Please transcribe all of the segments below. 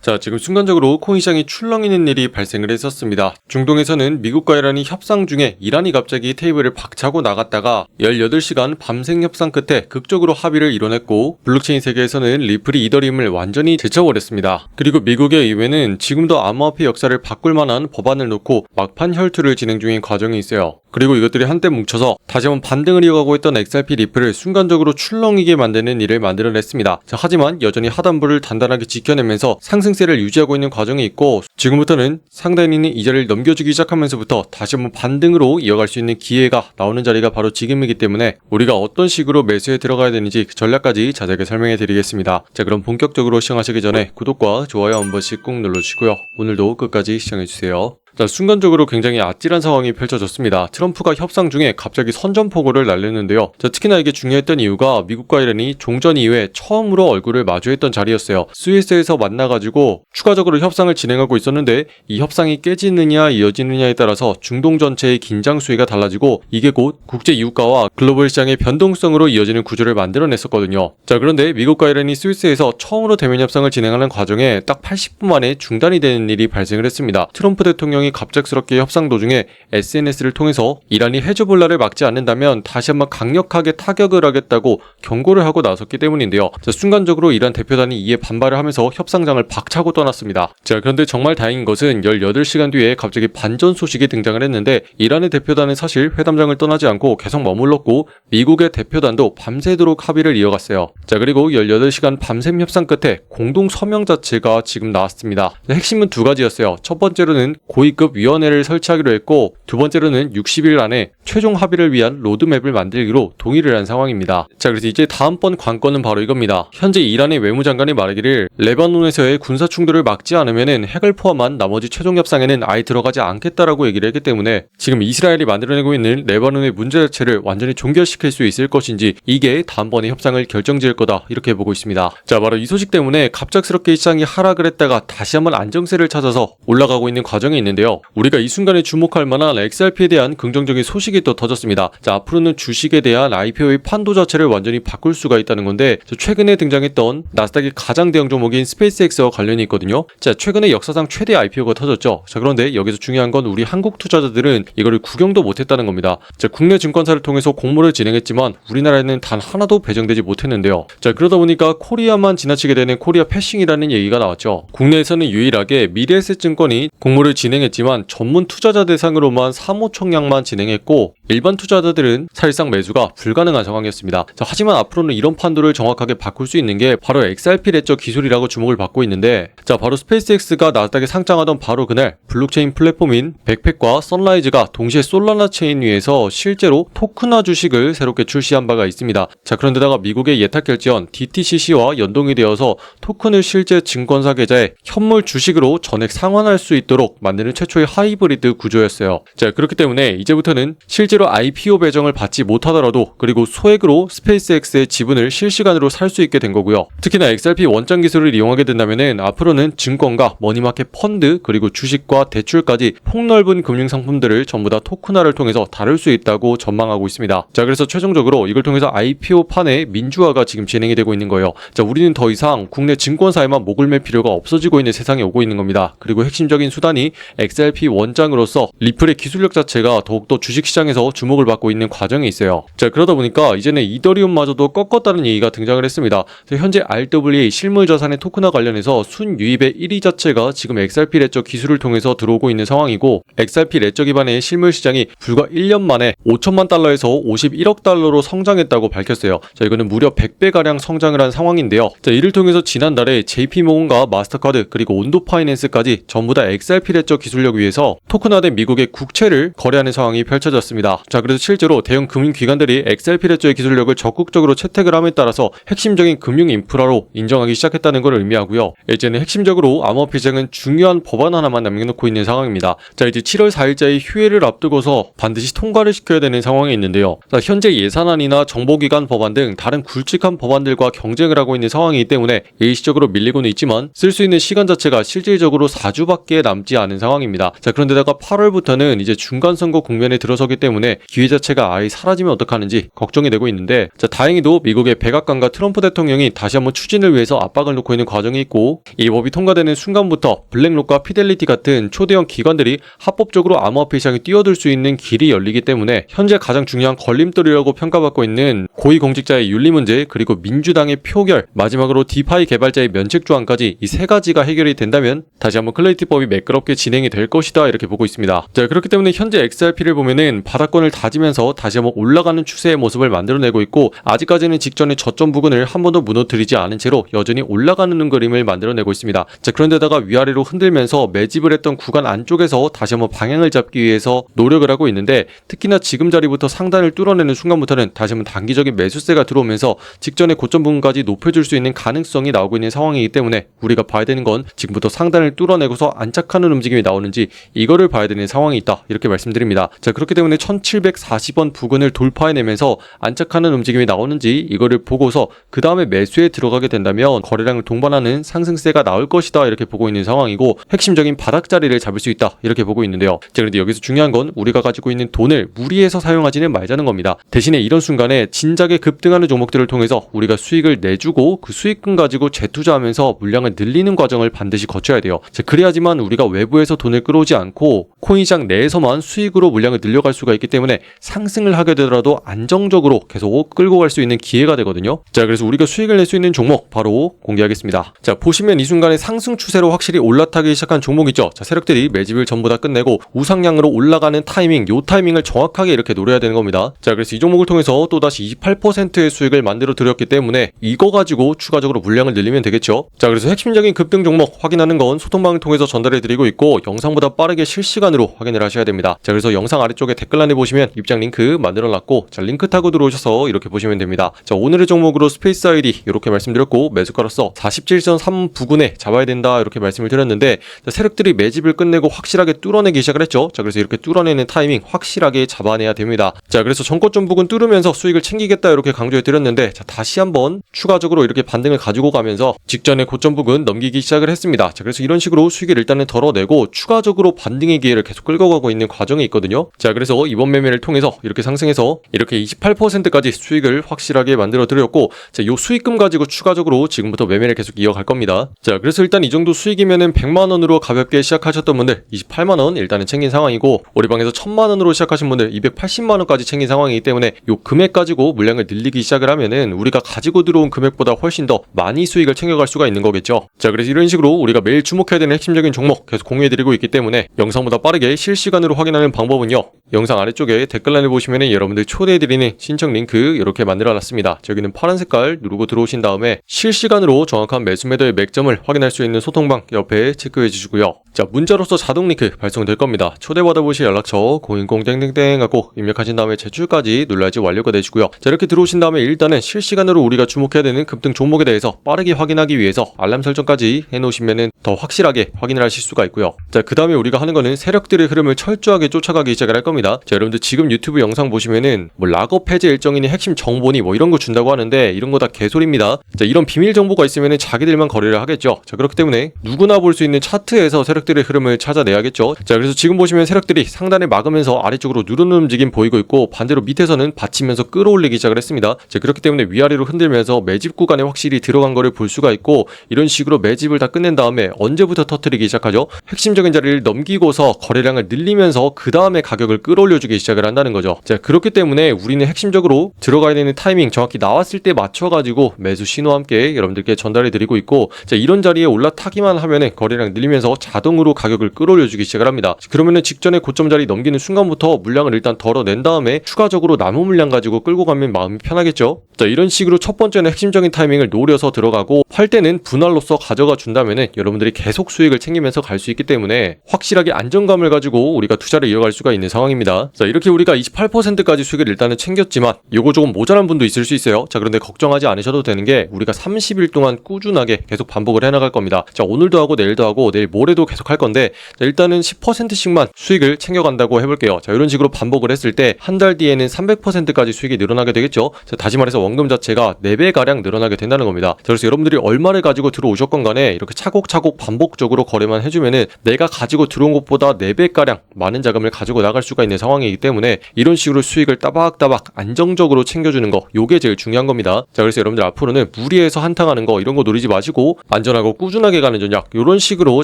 자, 지금 순간적으로 코인 시장이 출렁이는 일이 발생을 했었습니다. 중동에서는 미국과 이란이 협상 중에 이란이 갑자기 테이블을 박차고 나갔다가 18시간 밤샘 협상 끝에 극적으로 합의를 이뤄냈고, 블록체인 세계에서는 리플이 이더리움을 완전히 제쳐버렸습니다. 그리고 미국의 의회는 지금도 암호화폐 역사를 바꿀 만한 법안을 놓고 막판 혈투를 진행 중인 과정이 있어요. 그리고 이것들이 한때 뭉쳐서 다시 한번 반등을 이어가고 있던 XRP 리플을 순간적으로 출렁이게 만드는 일을 만들어냈습니다. 자, 하지만 여전히 하단부를 단단하게 지켜내면서 상승세를 유지하고 있는 과정이 있고, 지금부터는 상단인이 이 자리를 넘겨주기 시작하면서부터 다시 한번 반등으로 이어갈 수 있는 기회가 나오는 자리가 바로 지금이기 때문에 우리가 어떤 식으로 매수에 들어가야 되는지 그 전략까지 자세하게 설명해 드리겠습니다. 자, 그럼 본격적으로 시작하시기 전에 구독과 좋아요 한 번씩 꾹 눌러주시고요. 오늘도 끝까지 시청해주세요. 자, 순간적으로 굉장히 아찔한 상황이 펼쳐졌습니다. 트럼프가 협상 중에 갑자기 선전포고를 날렸는데요. 자, 특히나 이게 중요했던 이유가 미국과 이란이 종전 이후에 처음으로 얼굴을 마주했던 자리였어요. 스위스에서 만나가지고 추가적으로 협상을 진행하고 있었는데, 이 협상이 깨지느냐 이어지느냐에 따라서 중동 전체의 긴장 수위가 달라지고, 이게 곧 국제 유가와 글로벌 시장의 변동성으로 이어지는 구조를 만들어냈었거든요. 자, 그런데 미국과 이란이 스위스에서 처음으로 대면 협상을 진행하는 과정에 딱 80분 만에 중단이 되는 일이 발생을 했습니다. 트럼프 대통령이 갑작스럽게 협상 도중에 SNS를 통해서 이란이 헤즈볼라를 막지 않는다면 다시 한번 강력하게 타격을 하겠다고 경고를 하고 나섰기 때문인데요. 자, 순간적으로 이란 대표단이 이에 반발을 하면서 협상장을 박차고 떠났습니다. 자, 그런데 정말 다행인 것은 18시간 뒤에 갑자기 반전 소식이 등장을 했는데, 이란의 대표단은 사실 회담장을 떠나지 않고 계속 머물렀고, 미국의 대표단도 밤새도록 합의를 이어갔어요. 자, 그리고 18시간 밤샘 협상 끝에 공동 서명 자체가 지금 나왔습니다. 핵심은 두 가지였어요. 첫 번째로는 고위급 위원회를 설치하기로 했고, 두 번째로는 60일 안에 최종 합의를 위한 로드맵을 만들기로 동의를 한 상황입니다. 자, 그래서 이제 다음번 관건은 바로 이겁니다. 현재 이란의 외무장관이 말하기를 레바논에서의 군사 충돌을 막지 않으면은 핵을 포함한 나머지 최종 협상에는 아예 들어가지 않겠다라고 얘기를 했기 때문에 지금 이스라엘이 만들어내고 있는 레바논의 문제 자체를 완전히 종결시킬 수 있을 것인지, 이게 다음번의 협상을 결정지을 거다, 이렇게 보고 있습니다. 자, 바로 이 소식 때문에 갑작스럽게 시장이 하락을 했다가 다시 한번 안정세를 찾아서 올라가고 있는 과정이 있는데요. 우리가 이 순간에 주목할 만한 XRP에 대한 긍정적인 소식이 또 터졌습니다. 자, 앞으로는 주식에 대한 IPO의 판도 자체를 완전히 바꿀 수가 있다는 건데, 최근에 등장했던 나스닥의 가장 대형 종목인 스페이스X와 관련이 있거든요. 자, 최근에 역사상 최대 IPO가 터졌죠. 자, 그런데 여기서 중요한 건 우리 한국 투자자들은 이거를 구경도 못했다는 겁니다. 자, 국내 증권사를 통해서 공모를 진행했지만 우리나라에는 단 하나도 배정되지 못했는데요. 자, 그러다 보니까 코리아만 지나치게 되는 코리아 패싱이라는 얘기가 나왔죠. 국내에서는 유일하게 미래에셋증권이 공모를 진행했지만 전문 투자자 대상으로만 사모 청약만 진행했고, 일반 투자자들은 사실상 매수가 불가능한 상황이었습니다. 자, 하지만 앞으로는 이런 판도를 정확하게 바꿀 수 있는 게 바로 XRP 레저 기술이라고 주목을 받고 있는데, 자, 바로 스페이스X가 나스닥에 상장하던 바로 그날 블록체인 플랫폼인 백팩과 선라이즈가 동시에 솔라나 체인 위에서 실제로 토크나 주식을 새롭게 출시한 바가 있습니다. 자, 그런데다가 미국의 예탁결제원 DTCC와 연동이 되어서 토큰을 실제 증권사 계좌에 현물 주식으로 전액 상환할 수 있도록 만드는 최초의 하이브리드 구조였어요. 자, 그렇기 때문에 이제부터는 실제로 IPO 배정을 받지 못하더라도, 그리고 소액으로 스페이스X의 지분을 실시간으로 살 수 있게 된 거고요. 특히나 XRP 원장 기술을 이용하게 된다면은 앞으로는 증권과 머니마켓 펀드, 그리고 주식과 대출까지 폭넓은 금융 상품들을 전부 다 토큰화를 통해서 다룰 수 있다고 전망하고 있습니다. 자, 그래서 최종적으로 이걸 통해서 IPO 판의 민주화가 지금 진행이 되고 있는 거예요. 자, 우리는 더 이상 국내 증권사에만 목을 맬 필요가 없어지고 있는 세상에 오고 있는 겁니다. 그리고 핵심적인 수단이 XRP 원장으로서 리플의 기술력 자체가 더욱더 주식시장에서 주목을 받고 있는 과정이 있어요. 자, 그러다 보니까 이제는 이더리움마저도 꺾었다는 얘기가 등장을 했습니다. 현재 RWA 실물자산의 토큰화 관련해서 순유입의 1위 자체가 지금 XRP 레저 기술을 통해서 들어오고 있는 상황이고, XRP 레저 기반의 실물 시장이 불과 1년 만에 5천만 달러에서 51억 달러로 성장했다고 밝혔어요. 자, 이거는 무려 100배가량 성장을 한 상황인데요. 자, 이를 통해서 지난달에 JP모건과 마스터카드, 그리고 온도파이낸스까지 전부 다 XRP 레저 기술력 위에서 토큰화된 미국의 국채를 거래하는 상황이 펼쳐졌습니다. 자, 그래서 실제로 대형 금융기관들이 XRP 레저의 기술력을 적극적으로 채택을 함에 따라서 핵심적인 금융 인프라로 인정하기 시작했다는 걸 의미하고요. 이제는 핵심적으로 암호화폐 시장은 중요한 법안 하나만 남겨놓고 있는 상황입니다. 자, 이제 7월 4일자의 휴회를 앞두고서 반드시 통과를 시켜야 되는 상황이 있는데요. 자, 현재 예산안이나 정보기관 법안 등 다른 굵직한 법안들과 경쟁을 하고 있는 상황이기 때문에 일시적으로 밀리고는 있지만 쓸 수 있는 시간 자체가 실질적으로 4주밖에 남지 않은 상황입니다. 자, 그런데다가 8월부터는 이제 중간선거 국면에 들어서기 때문에 기회 자체가 아예 사라지면 어떡하는지 걱정이 되고 있는데, 자, 다행히도 미국의 백악관과 트럼프 대통령이 다시 한번 추진을 위해서 압박을 놓고 있는 과정이 있고, 이 법이 통과되는 순간부터 블랙록과 피델리티 같은 초대형 기관들이 합법적으로 암호화폐 시장에 뛰어들 수 있는 길이 열리기 때문에 현재 가장 중요한 걸림돌이라고 평가받고 있는 고위공직자의 윤리 문제, 그리고 민주당의 표결, 마지막으로 디파이 개발자의 면책 조항까지 이 세 가지가 해결이 된다면 다시 한번 클레이티법이 매끄럽게 진행이 될 것이다, 이렇게 보고 있습니다. 자, 그렇기 때문에 현재 XRP를 보면은 바닥권을 다지면서 다시 한번 올라가는 추세의 모습을 만들어내고 있고, 아직까지는 직전의 저점 부근을 한 번도 무너뜨리지 않은 채로 여전히 올라가는 그림을 만들어내고 있습니다. 자, 그런데다가 위아래로 흔들면서 매집을 했던 구간 안쪽에서 다시 한번 방향을 잡기 위해서 노력을 하고 있는데, 특히나 지금 자리부터 상단을 뚫어내는 순간부터는 다시 한번 단기적인 매수세가 들어오면서 직전의 고점 부분까지 높여줄 수 있는 가능성이 나오고 있는 상황이기 때문에 우리가 봐야 되는 건 지금부터 상단을 뚫어내고서 안착하는 움직임이 나오는지 이거를 봐야 되는 상황이 있다, 이렇게 말씀드립니다. 자, 그렇기 때문에 1740원 부근을 돌파해내면서 안착하는 움직임이 나오는지 이거를 보고서 그 다음에 매수에 들어가게 된다면 거래량을 동반하는 상승세가 나올 것이다, 이렇게 보고 있는 상황이고, 핵심적인 바닥 자리를 잡을 수 있다, 이렇게 보고 있는데요. 자, 그런데 여기서 중요한 건 우리가 가지고 있는 돈을 무리해서 사용하지는 말자는 겁니다. 대신에 이런 순간에 진작에 급등하는 종목들을 통해서 우리가 수익을 내주고 그 수익금 가지고 재투자하면서 물량을 늘리는 과정을 반드시 거쳐야 돼요. 자, 그래야지만 우리가 외부에서 돈을 끌어오지 않고 코인시장 내에서만 수익으로 물량을 늘려갈 수가 있기 때문에 상승을 하게 되더라도 안정적으로 계속 끌고 갈 수 있는 기회가 되거든요. 자, 그래서 우리가 수익을 낼 수 있는 종목 바로 공개하겠습니다. 자, 보시면 이 순간에 상승 추세로 확실히 올라타기 시작한 종목 있죠. 자, 세력들이 매집을 전부 다 끝내고 우상향으로 올라가는 타이밍, 요 타이밍을 정확하게 이렇게 노려야 되는 겁니다. 자, 그래서 이 종목을 통해서 또다시 28%의 수익을 만들어 드렸기 때문에 이거 가지고 추가적으로 물량을 늘리면 되겠죠. 자, 그래서 핵심적인 급등 종목 확인하는 건 소통방을 통해서 전달해 드리고 있고, 영상보다 빠르게 실시간으로 확인을 하셔야 됩니다. 자, 그래서 영상 아래쪽에 댓글란에 보시면 입장 링크 만들어 놨고, 자, 링크 타고 들어오셔서 이렇게 보시면 됩니다. 자, 오늘의 종목으로 스페이스 아이디 이렇게 말씀드렸고, 매수가로서 47.3 부근에 잡아야 된다, 이렇게 말씀을 드렸는데, 자, 세력들이 매집을 끝내고 확실하게 뚫어내기 시작을 했죠. 자, 그래서 이렇게 뚫어내는 타이밍 확실하게 잡아내야 됩니다. 자, 그래서 전고점 부근 뚫으면서 수익을 챙기겠다, 이렇게 강조해 드렸는데, 자, 다시 한번 추가적으로 이렇게 반등을 가지고 가면서 직전의 고점 부근 넘기기 시작을 했습니다. 자, 그래서 이런 식으로 수익을 일단은 덜어내고 추가적으로 반등의 기회를 계속 끌고 가고 있는 과정이 있거든요. 자, 그래서 이번 매매를 통해서 이렇게 상승해서 이렇게 28%까지 수익을 확실하게 만들어 드렸고, 자, 요 수익금 가지고 추가적으로 지금부터 매매를 계속 이어갈 겁니다. 자, 그래서 일단 이 정도 수익이면은 100만원으로 가볍게 시작하셨던 분들 28만원 일단은 챙긴 상황이고, 우리방에서 1000만원으로 시작하신 분들 280만원까지 챙긴 상황이기 때문에 요 금액 가지고 물량을 늘리기 시작을 하면은 우리가 가지고 들어온 금액보다 훨씬 더 많이 수익을 챙겨갈 수가 있는 거겠죠. 자, 그래서 이런 식으로 우리가 매일 주목해야 되는 핵심적인 종목 계속 공유해드리고 있기 때문에 영상보다 빠르게 실시간으로 확인하는 방법은요, 영상 아래쪽에 댓글란에 보시면은 여러분들 초대해드리는 신청 링크 이렇게 만들어놨습니다. 저기는 파란 색깔 누르고 들어오신 다음에 실시간으로 정확한 매수 매도의 맥점을 확인할 수 있는 소통방 옆에 체크해 주시고요. 자, 문자로서 자동 링크 발송될 겁니다. 초대받아보실 연락처 010땡땡땡 하고 입력하신 다음에 제출까지 눌러야지 완료가 되시고요. 자, 이렇게 들어오신 다음에 일단은 실시간으로 우리가 주목해야 되는 급등 종목에 대해서 빠르게 확인하기 위해서 알람 설정까지 해놓으시면은 더 확실하게 확인을 하실 수가 있고요. 자, 그 다음에 우리가 하는 거는 세력들의 흐름을 철저하게 쫓아가기 시작을 할 겁니다. 자, 여러분들 지금 유튜브 영상 보시면은 뭐 락업 해제 일정이니 핵심 정보니 뭐 이런 거 준다고 하는데 이런 거 다 개소리입니다. 자, 이런 비밀 정보가 있으면은 자기들만 거래를 하겠죠. 자, 그렇기 때문에 누구나 볼 수 있는 차트에서 세력들의 흐름을 찾아내야겠죠. 자, 그래서 지금 보시면 세력들이 상단을 막으면서 아래쪽으로 누르는 움직임 보이고 있고, 반대로 밑에서는 받치면서 끌어올리기 시작을 했습니다. 자, 그렇기 때문에 위아래로 흔들면서 매집 구간에 확실히 들어간 거를 볼 수가 있고, 이런 식으로 매집을 다 끝낸 다음에 언제부터 터뜨리기 시작하죠? 핵심적인 자리를 넘기고서 거래량을 늘리면서 그 다음에 가격을 끌어올려주기 시작을 한다는 거죠. 자, 그렇기 때문에 우리는 핵심적으로 들어가야 되는 타이밍 정확히 나왔을 때 맞춰가지고 매수 신호와 함께 여러분들께 전달해 드리고 있고, 자, 이런 자리에 올라타기만 하면은 거래량 늘리면서 자동으로 가격을 끌어올려주기 시작을 합니다. 그러면은 직전에 고점 자리 넘기는 순간부터 물량을 일단 덜어낸 다음에 추가적으로 남은 물량 가지고 끌고 가면 마음이 편하겠죠. 자, 이런 식으로 첫 번째는 핵심적인 타이밍을 노려서 들어가고, 팔 때는 분할로서 가져가 준다면은 여러분들이 계속 수익을 챙기면서 갈 수 있기 때문에 확실하게 안정감을 가지고 우리가 투자를 이어갈 수가 있는 상황입니다. 자, 이렇게 우리가 28%까지 수익을 일단은 챙겼지만 요거 조금 모자란 분도 있을 수 있어요. 자, 그런데 걱정하지 않으셔도 되는 게 우리가 30일 동안 꾸준하게 계속 반복을 해나갈 겁니다. 자, 오늘도 하고 내일도 하고 내일 모레도 계속 계속 할 건데, 자, 일단은 10%씩만 수익을 챙겨간다고 해볼게요. 자, 이런 식으로 반복을 했을 때 한 달 뒤에는 300%까지 수익이 늘어나게 되겠죠. 자, 다시 말해서 원금 자체가 4배가량 늘어나게 된다는 겁니다. 자, 그래서 여러분들이 얼마를 가지고 들어오셨건 간에 이렇게 차곡차곡 반복적으로 거래만 해주면은 내가 가지고 들어온 것보다 4배가량 많은 자금을 가지고 나갈 수가 있는 상황이기 때문에 이런 식으로 수익을 따박따박 안정적으로 챙겨주는 거, 요게 제일 중요한 겁니다. 자, 그래서 여러분들 앞으로는 무리해서 한탕하는 거 이런 거 노리지 마시고 안전하고 꾸준하게 가는 전략, 이런 식으로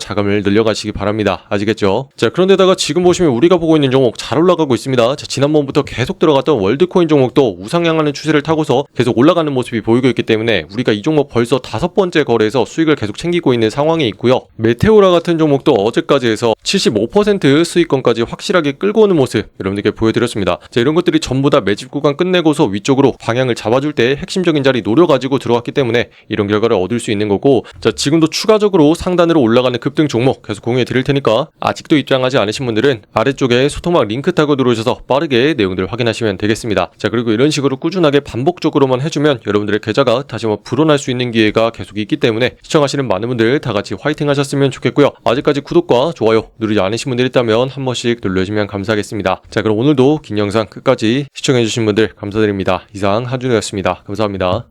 자금을 늘려가시기 바랍니다. 아시겠죠? 자, 그런데다가 지금 보시면 우리가 보고 있는 종목 잘 올라가고 있습니다. 자, 지난번부터 계속 들어갔던 월드코인 종목도 우상향하는 추세를 타고서 계속 올라가는 모습이 보이고 있기 때문에 우리가 이 종목 벌써 5번째 거래에서 수익을 계속 챙기고 있는 상황이 있고요. 메테오라 같은 종목도 어제까지 해서 75% 수익권까지 확실하게 끌고 오는 모습 여러분들께 보여드렸습니다. 자, 이런 것들이 전부 다 매집 구간 끝내고서 위쪽으로 방향을 잡아줄 때 핵심적인 자리 노려가지고 들어왔기 때문에 이런 결과를 얻을 수 있는 거고, 자, 지금도 추가적으로 상단으로 올라가는 급등 종목 계속 공유해 드릴 테니까 아직도 입장하지 않으신 분들은 아래쪽에 소통막 링크 타고 들어오셔서 빠르게 내용들을 확인하시면 되겠습니다. 자, 그리고 이런 식으로 꾸준하게 반복적으로만 해주면 여러분들의 계좌가 다시 한번 불어날 수 있는 기회가 계속 있기 때문에 시청하시는 많은 분들 다 같이 화이팅 하셨으면 좋겠고요. 아직까지 구독과 좋아요 누르지 않으신 분들 있다면 한 번씩 눌러주시면 감사하겠습니다. 자, 그럼 오늘도 긴 영상 끝까지 시청해주신 분들 감사드립니다. 이상 한준호였습니다. 감사합니다.